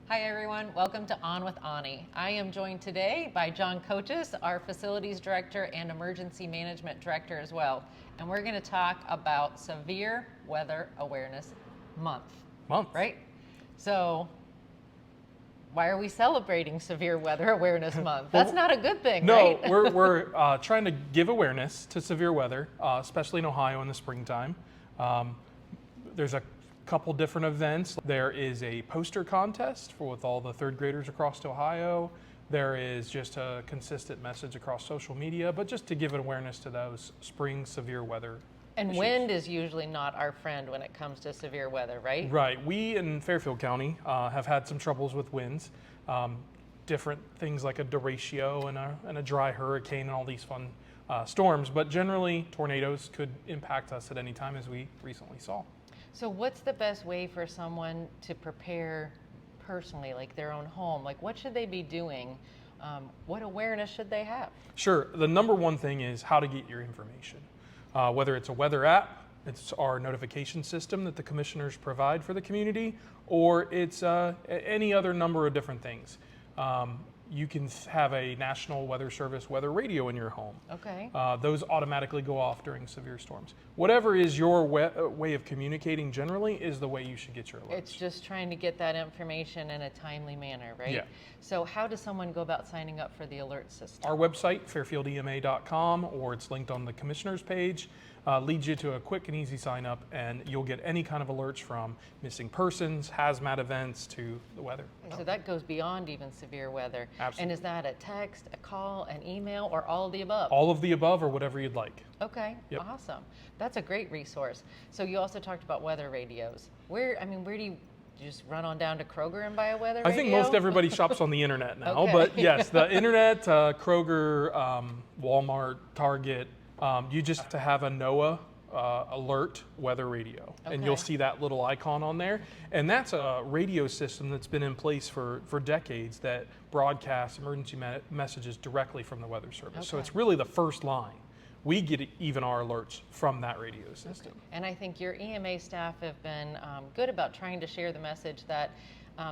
Hi everyone, welcome to On with Aunie. I am joined today by Jon Kochis, our Facilities Director and Emergency Management Director as well. And we're going to talk about Severe Weather Awareness Month. Right? So, why are we celebrating Severe Weather Awareness Month? That's not a good thing, right? No, we're trying to give awareness to severe weather, especially in Ohio in the springtime. There's a couple different events. There is a poster contest with all the third graders across Ohio. There is just a consistent message across social media, but just to give an awareness to those spring severe weather And issues. wind is usually not our friend when it comes to severe weather, right? Right. We in Fairfield County have had some troubles with winds. Different things like a derecho and a dry hurricane and all these fun storms, but generally tornadoes could impact us at any time, as we recently saw. So what's the best way for someone to prepare personally, like their own home? Like what should they be doing? What awareness should they have? Sure. The number one thing is how to get your information. Whether it's a weather app, it's our notification system that the commissioners provide for the community, or it's any other number of different things. You can have a National Weather Service weather radio in your home. Okay. Those automatically go off during severe storms. Whatever is your way of communicating generally is the way you should get your alerts. It's just trying to get that information in a timely manner, right? Yeah. So how does someone go about signing up for the alert system? Our website, fairfieldema.com, or it's linked on the commissioner's page, leads you to a quick and easy sign up, and you'll get any kind of alerts from missing persons, hazmat events, to the weather. So that goes beyond even severe weather. Absolutely. And is that a text, a call, an email, or all of the above? All of the above, or whatever you'd like. Okay, Yep. Awesome. That's a great resource. So you also talked about weather radios. Where do you just run on down to Kroger and buy a weather radio? I think most everybody shops on the internet now, Okay. but yes, the internet, Kroger, Walmart, Target, you just have to have a NOAA alert weather radio, and you'll Okay. see that little icon on there. And that's a radio system that's been in place for decades that broadcasts emergency messages directly from the Weather Service. So Okay. it's really the first line. We get even our alerts from that radio system. And I think your EMA staff have been good about trying to share the message that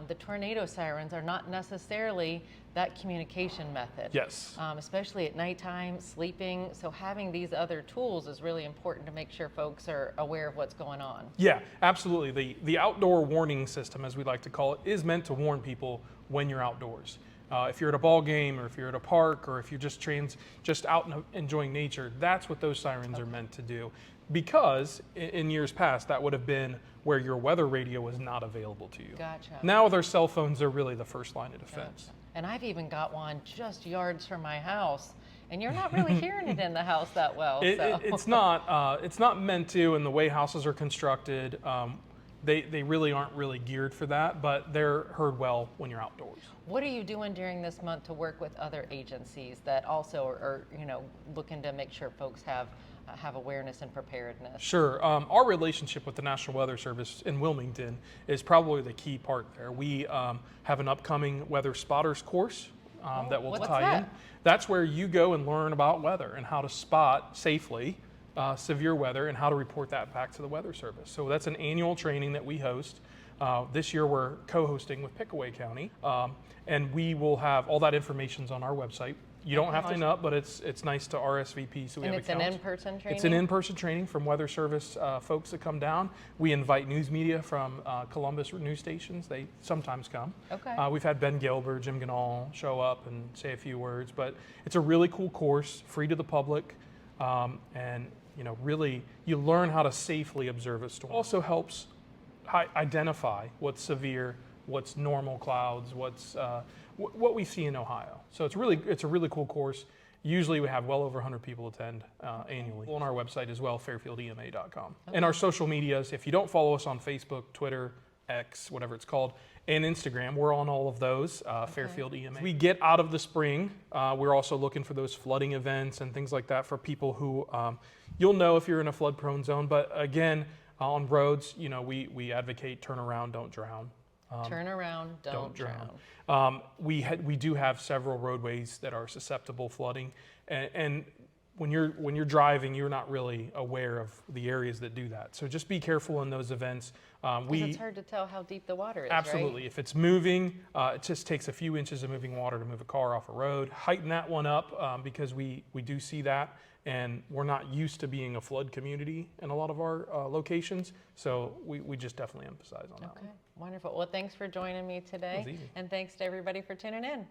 the tornado sirens are not necessarily that communication method. Yes. Especially at nighttime, sleeping. So having these other tools is really important to make sure folks are aware of what's going on. Yeah, absolutely. The outdoor warning system, as we like to call it, is meant to warn people when you're outdoors. If you're at a ball game, or if you're at a park, or if you're just out and enjoying nature, that's what those sirens are meant to do. Because in years past, that would have been where your weather radio was not available to you. Gotcha. Now with our cell phones, they're really the first line of defense. Gotcha. And I've even got one just yards from my house, and you're not really hearing it in the house that well. It's not meant to, and the way houses are constructed, they really aren't really geared for that, but they're heard well when you're outdoors. What are you doing during this month to work with other agencies that also are looking to make sure folks have awareness and preparedness? Sure. Our relationship with the National Weather Service in Wilmington is probably the key part there. We have an upcoming Weather Spotters course that will what's tie in. that? That's where you go and learn about weather and how to spot safely severe weather and how to report that back to the Weather Service. So that's an annual training that we host. This year we're co-hosting with Pickaway County, and we will have all that information on our website. You don't have to sign up, but it's nice to RSVP, so we And have it's an accounts. in-person training? It's an in-person training from Weather Service folks that come down. We invite news media from Columbus news stations. They sometimes come. Okay. We've had Ben Gilbert, Jim Ganal show up and say a few words, but it's a really cool course, free to the public, and really you learn how to safely observe a storm. Also helps identify what's severe, what's normal clouds, what's what we see in Ohio. So it's a really cool course. Usually we have well over 100 people attend annually. On our website as well, fairfieldema.com. Okay. And our social medias, if you don't follow us on Facebook, Twitter, X, whatever it's called, and Instagram, we're on all of those, Fairfield EMA. We get out of the spring, we're also looking for those flooding events and things like that for people who, you'll know if you're in a flood prone zone, but again, on roads, we advocate turn around, don't drown. Turn around, don't drown. We do have several roadways that are susceptible flooding, and when you're driving, you're not really aware of the areas that do that. So just be careful in those events. Because it's hard to tell how deep the water is, Absolutely. right? If it's moving, it just takes a few inches of moving water to move a car off a road. Heighten that one up because we do see that, and we're not used to being a flood community in a lot of our locations. So we just definitely emphasize on that Okay, one. wonderful. Well, thanks for joining me today. easy. And thanks to everybody for tuning in.